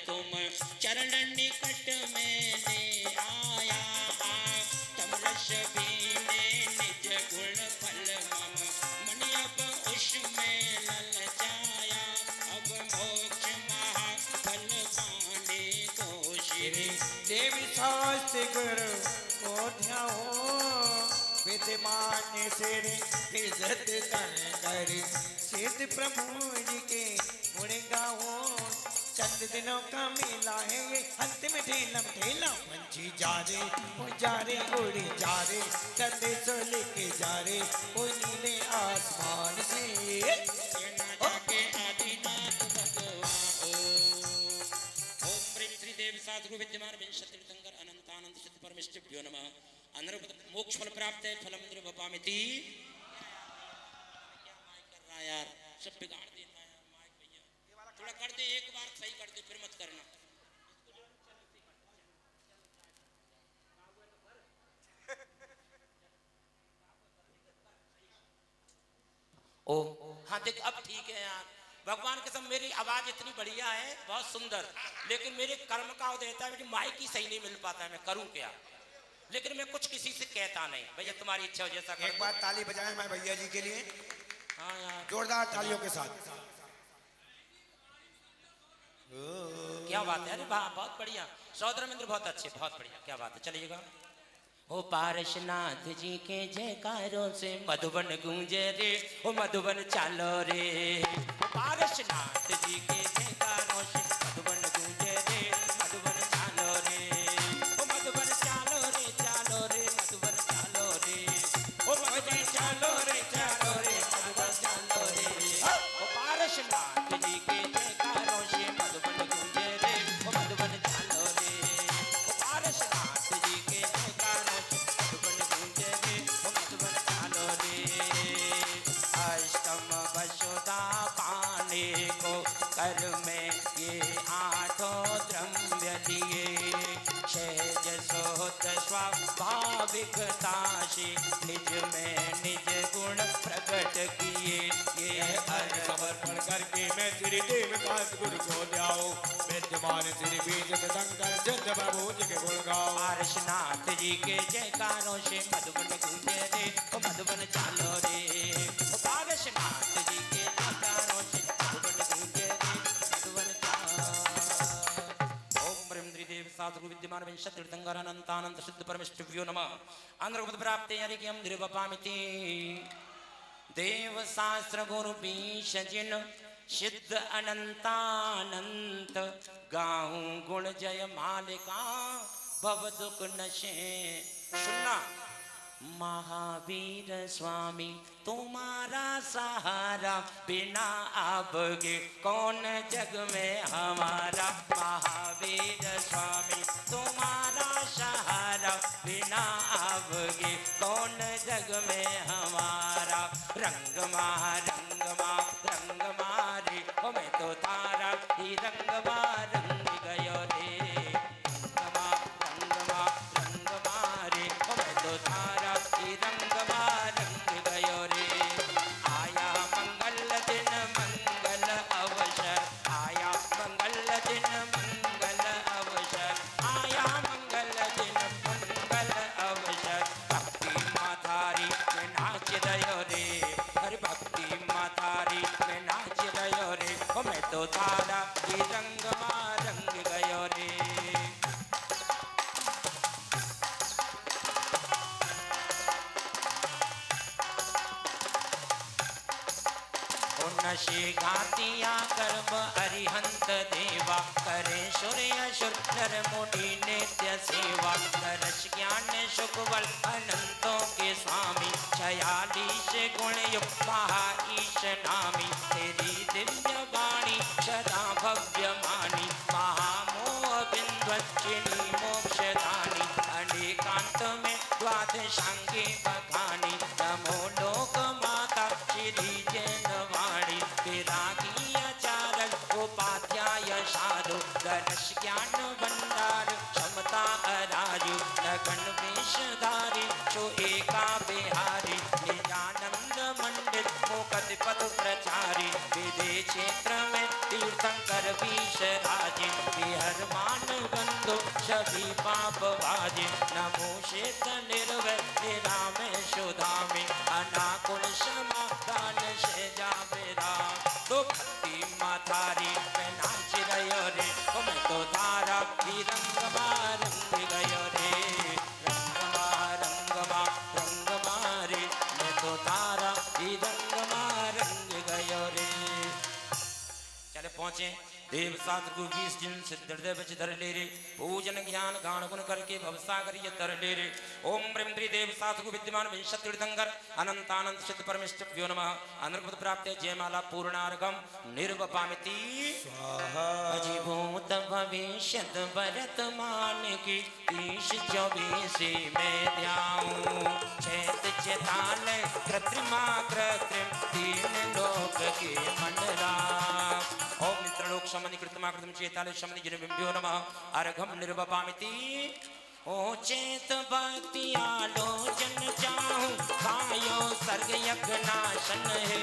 तुम चरण निकट में ले आया, तमरस बीने निज गुण फल मम, मन अब उसमें ललचाया। अब मोक्ष महाफल पाने को श्री देवी शास्त्र गुरु को ध्याओ। विद्यमान सिर इज्जत तन कर सिद्ध प्रभु जी के गुण गाओ। चंद दिनों का मेला है ये, अंत में ठेलम ठेला। पंछी जा रे वो जा रे उड़े जा रे, संदेशो लेके जा रे वो नीले आसमान से। साधु विद्यमान विंशति तीर्थंकर अनंतानंद सिद्ध परमेष्ठिभ्यो नमः। अनर्गत मोक्ष फल प्राप्त है फलम द्रवपामिति। क्या माइक कर रहा है यार, सब बिगाड़ देता है माइक भैया। थोड़ा कर दे, एक बार सही कर दे, फिर मत करना। ओ हाँ देख अब ठीक है यार। भगवान के सब मेरी आवाज इतनी बढ़िया है, बहुत सुंदर, लेकिन मेरे कर्म का उदय है, मेरी माइक ही सही नहीं मिल पाता है, मैं करूं क्या। लेकिन मैं कुछ किसी से कहता नहीं, भैया तुम्हारी इच्छा हो जैसा कर। एक बार ताली बजाएं मैं भैया जी के लिए, हाँ यार जोरदार तालियों के साथ। क्या बात है, अरे वाह बहुत बढ़िया, सौद्रमिंद्र बहुत अच्छे, बहुत बढ़िया, क्या बात है। चलिएगा। ओ पारसनाथ जी के जयकारों से मधुबन गूंजे रे, ओ मधुबन चालो रे। ओ पारसनाथ जी के जयकारों से मधुबन गूंजे रे, मधुबन चालो रे। ओ मधुबन चालो रे, चालो रे, मधुबन चालो रे। ओ मधुबन चालो रे, चालो रे, मधुबन चालो रे। ओ पारसनाथ जी के जयकारों से मधुबन गूंजे रे, ओ मधुबन चालो रे। ओ पारसनाथ जी के जयकारों से मधुबन गूंजे रे, ओ मधुबन चालो रे। अष्टम वसुधा पाने को कर में ये आठों द्रव्य दिए, सहज सोत स्वाभाविकता से निज में निज गुण प्रकट किए। ये अर्घ समर्पण करके मैं श्री देवता गुरु को जाओ, विद्यमान श्री बीज शंकर सिद्ध प्रभु जी के गुण गाओ। पारसनाथ जी के जयकारों से मधुबन गूंजे रे, ओ मधुबन चालो रे। ओ पारसनाथ जी के जयकारों से मधुबन गूंजे रे, मधुबन चालो। ओम ब्रह्म देव साधु विद्यमान विंशति तीर्थंकर अनंतानंद सिद्ध परमेष्ठिभ्यो नमः। आंध्र प्राप्ते हरिक्यम द्रवपामिति। देव शास्त्र गुरु बीश जिन सिद्ध अनंतानंत, गाऊं गुण जय मालिका भव दुख नशे। सुनना महावीर स्वामी तुम्हारा सहारा, बिना आपके कौन जग में हमारा। महावीर स्वामी तुम्हारा सहारा, बिना आपके कौन जग में हमारा। रंग मारे ओ मैं तो तारा ही रंग गयो रे। रंग मारे ओ मैं तो तारा ही रंग गयो रे। आया मंगल दिन मंगल अवसर, आया मंगल दिन मंगल अवसर, आया मंगल दिन मंगल अवसर। भक्ति मातारी में नाच रयो रे, हर भक्ति मातारी में नाच रयो रे। ओ मैं तो तारा ही रंग गयो रे। नशे गातिया कर्म अरिहंत देवा, करे सूर्य शुर नर मुनि नित्य सेवा। तरस ज्ञान सुख बल अनंतों के स्वामी, 46 गुण युक्त महाईश नामी। तेरी दिव्य वाणी सदा भव्य मानी, महामोह बिंध्वचिनी मोक्षदानी। अनेकांत में द्वादशांगी बखानी, नमो लोक माता श्री जैनवाणी। विरागी आचार्य उपाध्याय साधु, गणेश ज्ञान भंडार क्षमता अराजु। लगन वेशधारी सो एका बिहारी, निजानंद मंडित मोकद पद प्रचारी। विदेश क्षेत्र में तीर्थंकर बीश राजे, बिहर मान बंधु सभी पाप भाजे। नमो शेत निर्भय निराम सुधामे, अनाकुल समाधान से जावे राम। तो भक्ति मातारी में नाच रयो रे, ओ मैं तो तारा ही रंग गयो रे। रंग मारे मैं तो तारा ही रंग गयो रे। चले पहुंचे देव शास्त्र को 20 दिन सिद्धि बच धर ले रे पूजन ज्ञान गान गुण करके भवसागर ये तर ले रे ओम ब्रह्म देव शास्त्र को विद्यमान विंशति तीर्थंकर अनंतानंद सिद्ध परमेष्ठभ्यो नमः अनर्गत प्राप्त जयमाला पूर्णार्घम निर्वपामिति स्वाहा अजीभूत भविष्यत वर्तमान की 30-24 में ध्याऊं चैत चेताल कृत्रिमा कृत्रिम तीन लोक के मंडला ओम मित्रलोक शमनि कृत्रिमा कृत्रिम चेताल शमनि जिन बिंब्यो नमः अर्घम निर्वपामिति ओ चेत भक्ति आलोचन चाहूं खायो सर्ग यज्ञ नाशन है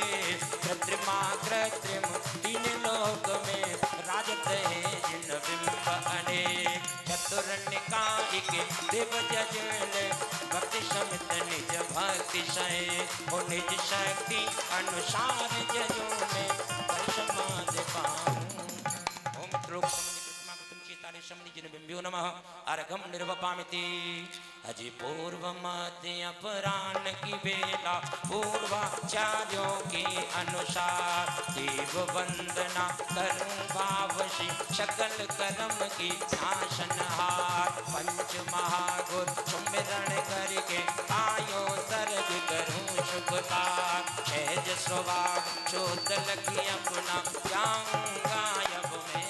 कृत्रिमा कृत्रिम तीन लोक में राजत है जिन बिंब अनेक चतुर्निकाय के देव जजल भक्ति समित निज भक्ति सहे ओ निज शक्ति अनुसार जजों में दर्शमान पाऊं ओम श्लोक शमनि जिन बिंब्यो नमः अर्घम निर्वपामिति अजि पूर्व मध्य अपराह्न की बेला पूर्वाचार्यों के अनुसार देव वंदना करूं भावशी सकल कर्म की नाशनहार पंच महागुर सुमिरण करके आयो सर्ग करूं शुभकार सहज स्वभाव शोध लगी अपना गायब में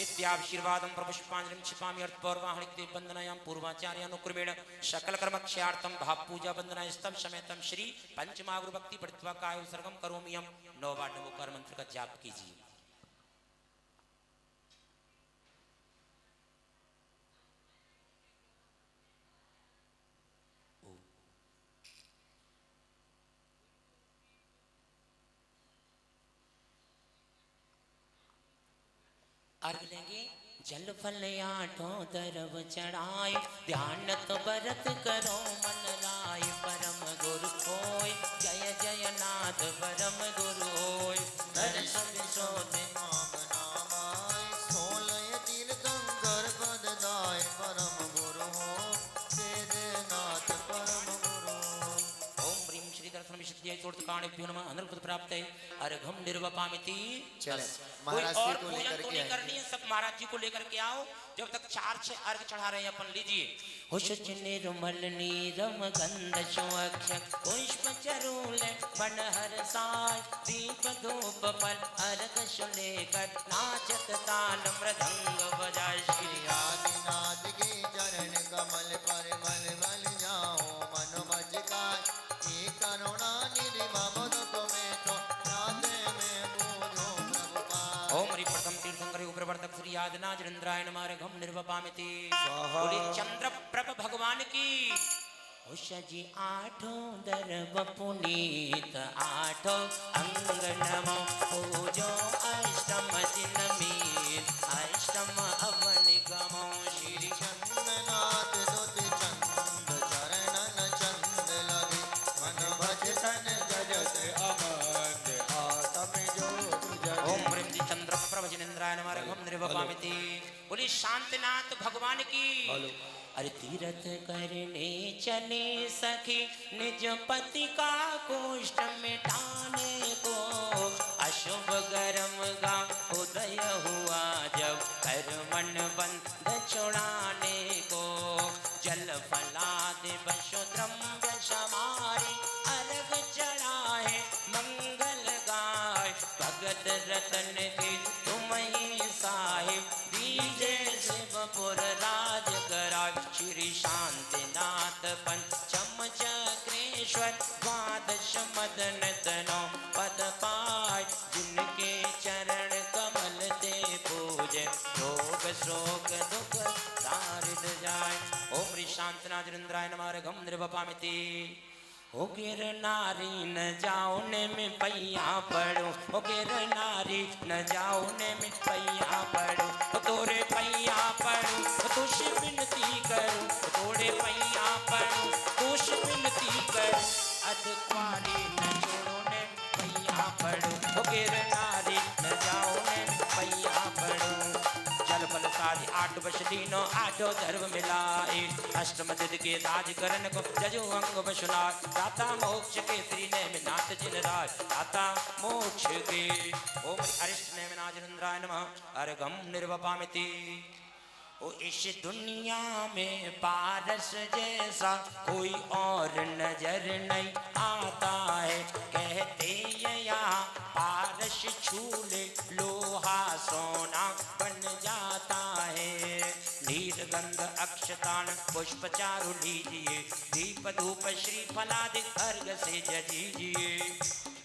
इत्याशीर्वादं प्रपुष्पांजलिं क्षिपामि अर्थपौर्वाहणिक्ते वंदनायां पूर्वाचार्यानुक्रमेण सकल कर्मक्षयार्थं भाव पूजा वंदना स्तव समेतम श्री पंचमागुरु भक्ति पठित्वा काय उत्सर्गम करोमि हम 9 बार नमोकार मंत्र का जाप कीजिए। अर्घ लेंगे जल फल आठों तरफ चढ़ाए ध्यान तो बरत करो मन लाए परम गुरु होय जय जय नाथ परम गुरु होय दर्शन सोते सोलय तीर्थंकर पद दाय परम गुरु हो नाथ परम गुरु ओम ह्रीं श्री दर्शन विशुद्धियै चोर्तकाणेभ्यो नमः अनर्गत प्राप्तये अर्घम निर्वपामिति। महाराज और जी को पूजन लेकर तो के नहीं करनी है, सब महाराज जी को लेकर के आओ। जब तक 4-6 अर्घ चढ़ा रहे हैं अपन लीजिए। हुश निर्मल नीरम गंध सुअक्षर पुष्प चरूल बन हर साय दीप धूप फल अर्घ सुलेकर नाचत ताल मृदंग बजाय श्री आदिनाथ के चरण कमल पर मल मल जाओ मन भज काय ये करुणा निधि भवन तुम्हें तो नाथ में पूजो प्रभु पाय। ओम ह्रीं प्रथम तीर्थंकरे प्रवर्तक श्री आदिनाथ इंद्राय नमः निर्वपामिति। बोले चंद्र प्रभ भगवान की। उष जी आठों दरब पुनीत आठों अंग नमो पूजो अष्टम जिन मीर अष्टम अवन गमो श्री चंदनाथ दुति चंद चरणन चंद लगे मन भजन जजत अमर आत्म ज्योति जगे। ओम ह्रीं जी चंद्र प्रभ जिनेन्द्राय नमः निर्वपामिति। बोली शांतिनाथ भगवान की। अरे तीरथ करने चले सखी निज पति का कोष्ठ मिटाने को अशुभ गर्म गा उदय हुआ जब कर मन बंध छुड़ाने को जल फलादि वशुद्रम्य समारी अर्घ चढ़ाए मंगल गाय भगत रतन की तुम ही साहिब दीजे शिवपुर राज कराय श्री शांतिनाथ पंचम चक्रेश्वर द्वादश मदन तनो पद पाय जिनके चरण कमल ते पूजे रोग शोक दुख दारिद जाय। ओम ह्रीं शांतिनाथ इंद्राय नमः निर्वपामिति। ओ गिर नारी न जाओ ने में पैया पड़ो ओ गिर नारी न जाओ ने में पैया पड़ो ओ तोरे पैया पड़ो तुष विनती करो तोड़े पैया पड़ो तुष विनती करो अध कुआरी न छोड़ो ने पैया पड़ो ओ गिर नारी न जाओ ने पैया पड़ो। जल फल साधि 8 आठ बश दीनो आठो धर्म मिलाए अष्टम तिथि के राज करन को जजो अंग बशुनाथ दाता मोक्ष के श्री नेमिनाथ जिन राज दाता मोक्ष के ओम अरिष्ट नेमिनाथ जिनेन्द्राय नमः अर्घम निर्वपामिति ओ इस दुनिया में पारस जैसा कोई और नजर नहीं आता है कहते यहाँ पारस छूले लोहा सोना बन जाता है नीलगंध अक्षतान पुष्प चारु लीजिए दीप धूप श्री फलादि अर्घ से जजीजिए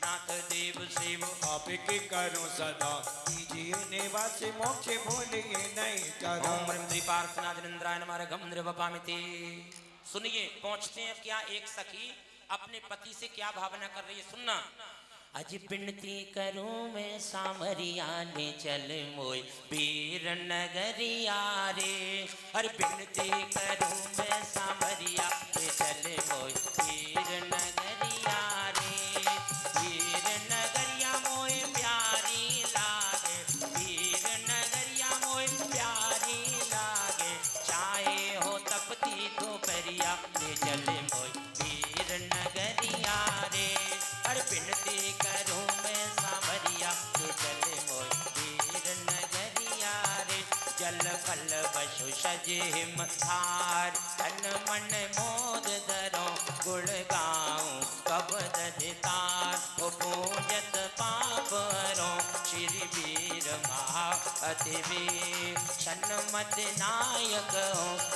नाथ देव शिव आपके करो सदा कीजिए निवास मोक्ष भूलिए नहीं करो ओम ह्रीं श्री पार्थनाथ निंद्राय नमः अर्घम निर्वपामिति। सुनिए पहुंचते हैं क्या एक सखी अपने पति से क्या भावना कर रही है सुनना। अज बिनती करूं मैं सामरिया ने चल मोय वीर नगरिया रे अरे बिनती करूं मैं सामरिया ने चल मोय वीर नगरिया रे वीर नगरिया मोय प्यारी लागे वीर नगरिया मोय प्यारी लागे चाहे हो तपती दोपहरिया ले चले मोय वीर नगरिया रे अरे बिनती करूं मैं सामरिया ले चले मोय वीर नगरिया रे जल फल बसु सजिम थार तन मन मोद दरो गुण गाऊं कब दतार पूजत पापरो श्री वीर महा अतिवीर सन्मत नायक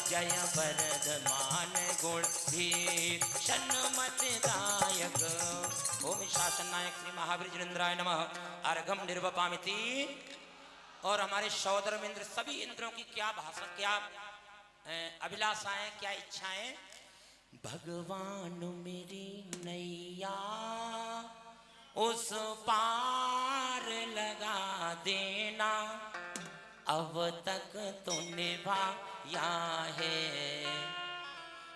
जय वर्धमान गुण वीर सन्मत नायक ओम शासन नायक श्री महावीर जिनेन्द्राय नमः अर्घम निर्वपामिति। और हमारे सौदर इंद्र सभी इंद्रों की क्या भाषा क्या अभिलाषाएं क्या इच्छाएं भगवान मेरी नैया उस पार लगा देना अब तक तो निभाया है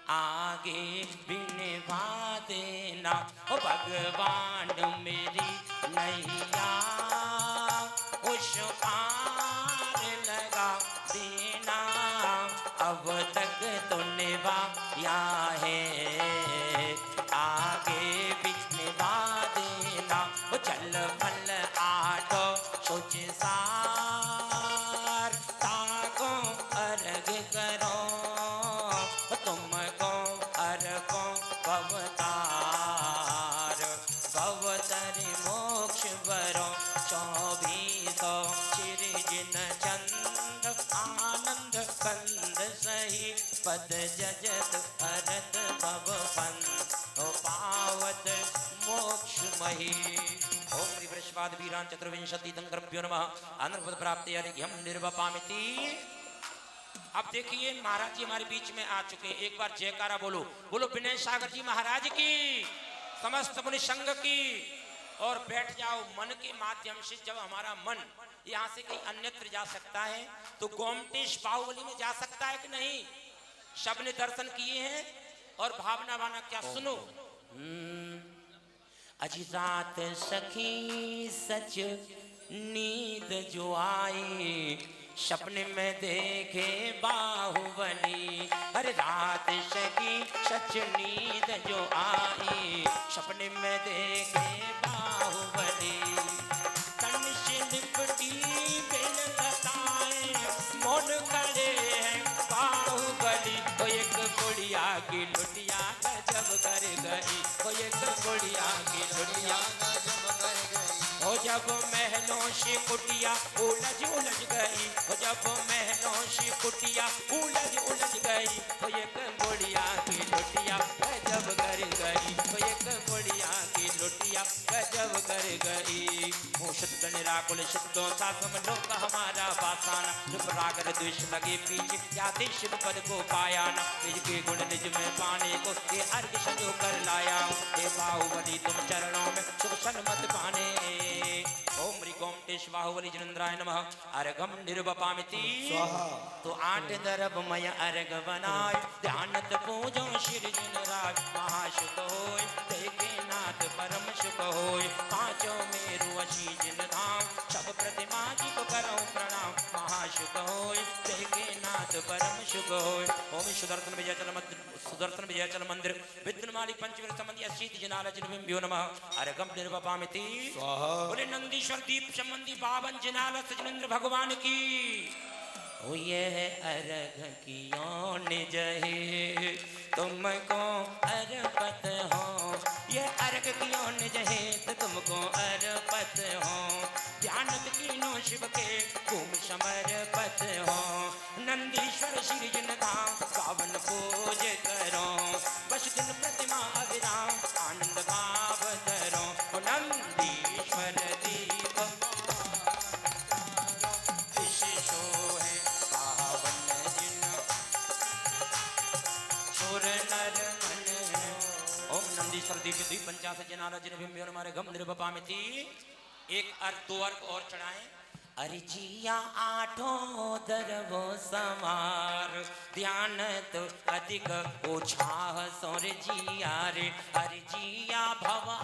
आगे भी निभा देना ओ भगवान मेरी नैया उस पार लगा देना अब तक तो निभाया है आगे भी निभा देना ओ चल फल आठो सोच सार ताको अर्घ करो तुमको अर्घो भवतार भवतरि मोक्ष वरो चौबीसो श्री जिन चंद आनंद कंद सही पद जजत भरत भव पंथ पावत मोक्ष मही ओम श्री वृषभाद वीरान चतुर्विंशति तंकरभ्यो नमः अनुपद प्राप्ति अर्घ्यम निर्वपामिति। अब देखिए महाराज जी हमारे बीच में आ चुके हैं एक बार जयकारा बोलो बोलो विनय सागर जी महाराज की समस्त मुनि संघ की। और बैठ जाओ मन के माध्यम से जब हमारा मन यहाँ से कहीं अन्यत्र जा सकता है तो गोमटेश बाहुबली में जा सकता है कि नहीं। सबने दर्शन किए हैं और भावना वाना क्या सुनो। अजी रात सखी सच नींद जो आई सपने में देखे बाहुबली अरे रात सखी सच नींद जो आई सपने में देखे बाहुबली तन से लिपटी बिन लताए मोड़ खड़े हैं बाहुबली तो एक बुढ़िया की लुटिया गजब कर गई तो एक बुढ़िया की लुटिया हो जब महलों से कुटिया उलझ उलझ गई हो जब महलों से कुटिया उलझ गई तो एक बुढ़िया की लुटिया गजब कर गई तो एक बुढ़िया की लुटिया गजब कर गई। हो शुद्ध निराकुल शुद्धों सा समझो का हमारा पासाना चुप रागर द्वेष लगे पीछे क्या शिव पद को पाया ना निज के गुण निज में पाने को ये अर्घ संजो कर लाया हे बाहुबली तुम चरणों में सुख सन्मत पाने ओम ह्रीं गोमटेश बाहुबली जिनेन्द्राय नमः अर्घम निर्वपामिति। तो 8 दरबमय अर्घ बनाय ध्यानत पूजो श्री जिनराज महासुख होय देखे नाथ परम सुख होय पांचों मेरु असी जिन धाम सब प्रतिमा जी को करो प्रणाम महा शुक होय, देखे नाथ परम शुक होय। ओम सुदर्शन विजयाचल मंदिर विद्युन्माली पंचवीर संबंधी अशीत जनाल जिन्भ्यो नमः। अर्घम निर्वपामिति स्वाहा। बोले नंदीश्वर दीप संबंधी 52 जनाल सजनेन्द्र भगवान की। ओ ये अर्घ कियों निज हे, तुमको अर्पत हो। ये अर्घ कियों निज हे, तुमको अर्पत हो। ध्यानत कीनो शिव के तुम समर्पत हो। नंदीश्वर श्री जिन धाम पावन पूज करो। बस दिन प्रतिमा अविराम आनंद भाव करो। ओ नंदीश्वर दीप विशेषो है पावन जिन सुर नर मन। ओम नंदीश्वर दीप द्विपंचाश जनाला जिन भीम हमारे गम निर्वपामिति। एक अर्घ 2 अर्घ और चढ़ाएं। अरे जिया आठों दरबो समार, ध्यान तो अधिक ओछाह सोर जिया रे। अरे जिया भवा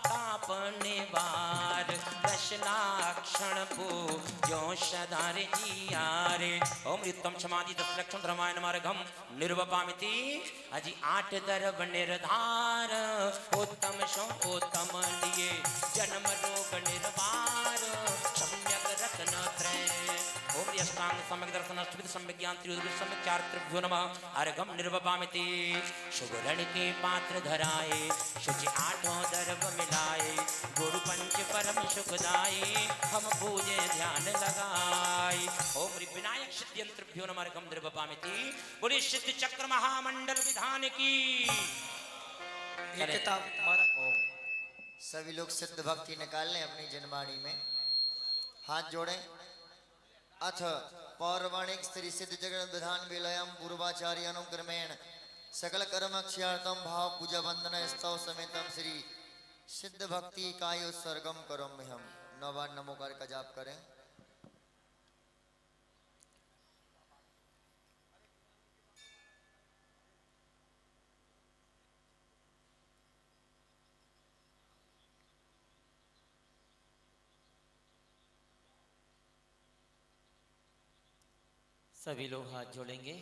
आपने बार, दशनाक्षण पूजो सदार जिया रे। ओम उत्तम क्षमादि 10 लक्षण रामायण मार्गम निर्वपामिति। अजी 8 दरब निर्धार, उत्तम सो उत्तम लिए। जन्म रोग निर्वार, सम्यक रत्न त्रय। ओम अष्टांग सम्यक दर्शन अष्टविध सम्यक ज्ञान त्रिविध सम्यक चारित्र्यो नमः। अर्घम निर्वपामिति। शुभ रण के पात्र धराए, शुचि 8 दर्भ मिलाए। गुरु पंच परम सुखदाई, हम पूजे ध्यान लगाए। ओम विनायक सिद्धि यंत्रभ्यो नमः। अर्घम निर्वपामिति। बोले सिद्ध चक्र महामंडल विधान की। ये किताब हमारा सभी लोग सिद्ध भक्ति निकाल लें अपनी जनवाणी में, हाथ जोड़ें। अथ पौर्वाणिक श्री सिद्ध जगत विधान विलयम पूर्वाचार्य अनुक्रमेण सकल कर्म अक्षयार्थम भाव पूजा वंदन स्तव समेतम श्री सिद्ध भक्ति काय उत्सर्गम करोमि हम। 9 बार नमोकार का जाप करें। सभी लोग हाथ जोड़ेंगे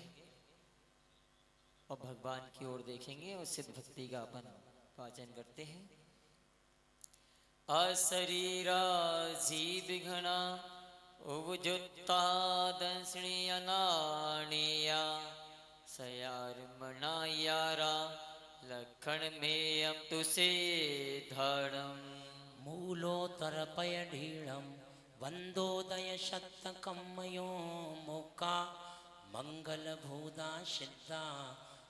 और भगवान की ओर देखेंगे और सिद्ध भक्ति का अपन वाचन करते हैं। अशरीरा जीव घना उवजुत्ता दंसणी अनानिया सयार मनायारा लखन में हम तुसे धर्म। मूलोत्तर पय ढीणम वंदोदय शतकमयो मोका। मंगल भूदा सिद्धा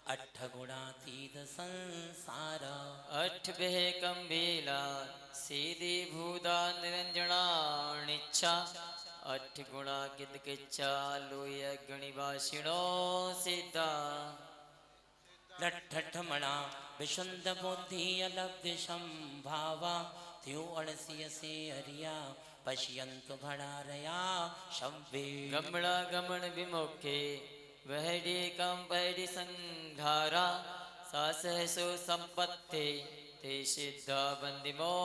8 गुणातीत संसारा। 8 बह कंबीला सीधी भूदा निरंजना निच्छा। 8 गुणा गिद किच्छा लोय गणिवासिनो सिद्धा। लठठमणा विशुद्ध बुद्धि अलब्ध संभावा। त्यो अड़सिय से हरिया पश्यंतु भणारया शब्बे। गमड़ा गमन विमुखे वहडी कम वहडी संघारा। सासहसो संपत्ति ते सिद्धा बंदिमो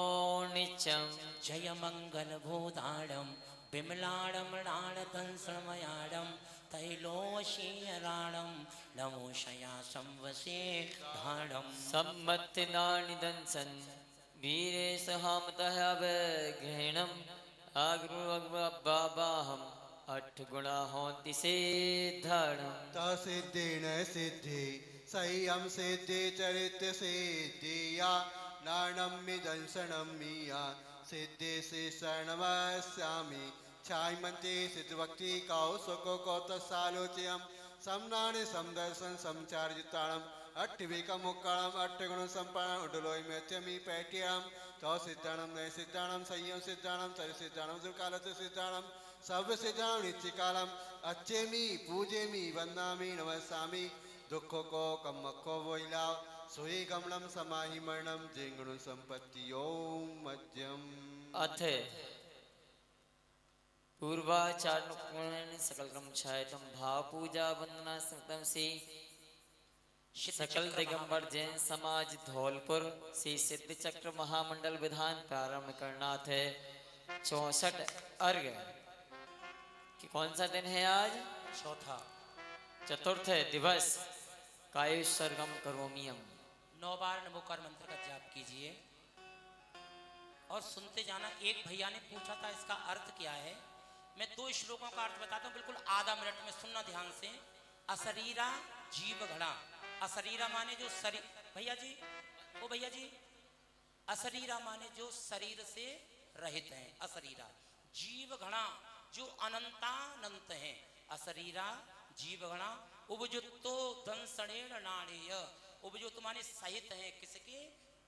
नित्यम। जय मंगल भूताड़म विमलाड़म राणतंसमयाड़म तैलोशीयराणम नमो शया संवसे धाणम। सम्मत नानि दंसन वीरे सहामतः अवग्रहणम। आग्रु बाबा हम 8 गुणा होंति सिद्धरणम। तसिद्धेन सिद्धि संयम सिद्धि चरित्र सिद्धिया नाणम्य दंशनम मिया सिद्धि से शरणमस्यामि। छायमन्ते सिद्ध भक्ति काउ सुको कौतसालोच्यम समनानि समदर्शन समचार्जिताणम। 8 गुण संपन्नम उडलोय मेत्यमि पैट्यम। तो सिद्धाणम नय सिद्धाणम संयम सिद्धाणम चर सिद्धाणम दुर्कालत सिद्धाणम सर्व सिद्धाणम नित्यकालम। अच्छेमि पूजेमि वंदामि नमस्सामि। दुखो को कम्मको वैलाव सोई गमनम समाहि मरणम जिंगणु संपत्ति ओम मध्यम। अथ पूर्वाचारण सकल क्रम छायतम भाव पूजा वंदना संतम से सकल दिगंबर जैन समाज धौलपुर से सिद्ध चक्र महामंडल विधान प्रारंभ करना थे। 64 अर्घ कि कौन सा दिन है आज? चौथा। चतुर्थ दिवस कायुसर्गम करोमियम। 9 बार नमोकार मंत्र का जाप कीजिए और सुनते जाना। एक भैया ने पूछा था इसका अर्थ क्या है। मैं 2 श्लोकों का अर्थ बताता हूँ, बिल्कुल आधा मिनट में सुनना ध्यान से। अशरीरा जीव घड़ा। अशरीरा माने जो शरीर, भैया जी, ओ भैया जी, अशरीरा माने जो शरीर से रहित हैं, अशरीरा। जीव घड़ा जो अनंतानंत हैं, अशरीरा जीव घड़ा। उपजुतो दंसणेन नाणेय। उपजुत माने सहित हैं किसके?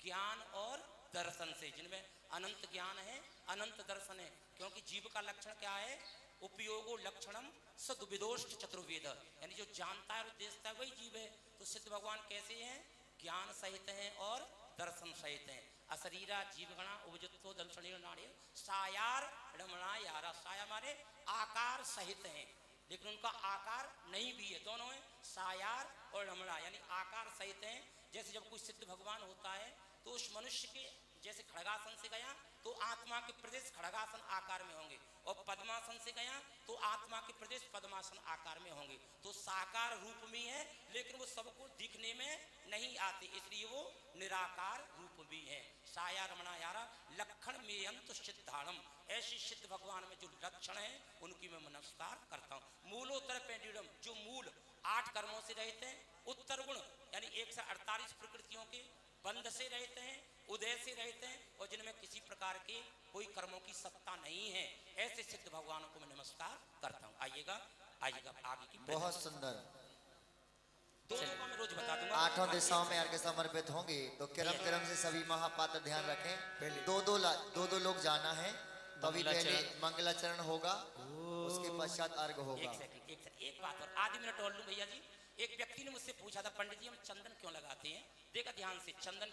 ज्ञान और दर्शन से, जिनमें अनंत ज्ञान है, अनंत दर्शन है। क्योंकि जीव का लक्षण क्या है? उपयोगो लक्षणम सदुविदोष्ट चतुर्वेद, यानी जो जानता है और देखता है वही जीव है। तो सिद्ध भगवान कैसे हैं? ज्ञान सहित हैं और दर्शन सहित हैं। अशरीरा जीवगणा उपजुतो दंसणेन नाड़े सायार रमणा यारा। साया माने आकार सहित हैं, लेकिन उनका आकार नहीं भी है, दोनों है, सायार और रमणा, यानी आकार सहित हैं। जैसे जब कोई सिद्ध भगवान होता है तो उस मनुष्य के जैसे खड़गासन से गया तो आत्मा के प्रदेश खड़गासन आकार में होंगे, और पद्मासन से गया तो आत्मा के प्रदेश पद्मासन आकार में होंगे। तो साकार रूप में है, लेकिन वो सबको दिखने में नहीं आते, इसलिए वो निराकार रूप भी है। साया रमणा यारा लक्षण में अंत सिद्धाणम। ऐसे सिद्ध भगवान में जो लक्षण है उनकी मैं नमस्कार करता हूँ। मूलोत्तर पेंडुलम, जो मूल 8 कर्मों से रहते हैं, उत्तर गुण यानी 148 प्रकृतियों के बंध से रहते हैं, उदय से रहते हैं, और जिनमें किसी प्रकार के कोई कर्मों की सत्ता नहीं है, ऐसे सिद्ध भगवानों को मैं नमस्कार करता हूँ। आइएगा आइएगा आगे की बहुत सुंदर। 2 श्लोकों में रोज बता दूंगा। 8 दिशाओं में अर्घ्य समर्पित होंगे, तो क्रम क्रम से सभी महापात्र ध्यान रखें। दो लोग जाना है, तो अभी पहले मंगलाचरण होगा, उसके पश्चात अर्घ होगा। एक सेकंड, एक बात और आधी मिनट और लूं भैया जी। एक व्यक्ति ने मुझसे पूछा था, पंडित जी हम चंदन क्यों लगाते हैं? देखा ध्यान से, चंदन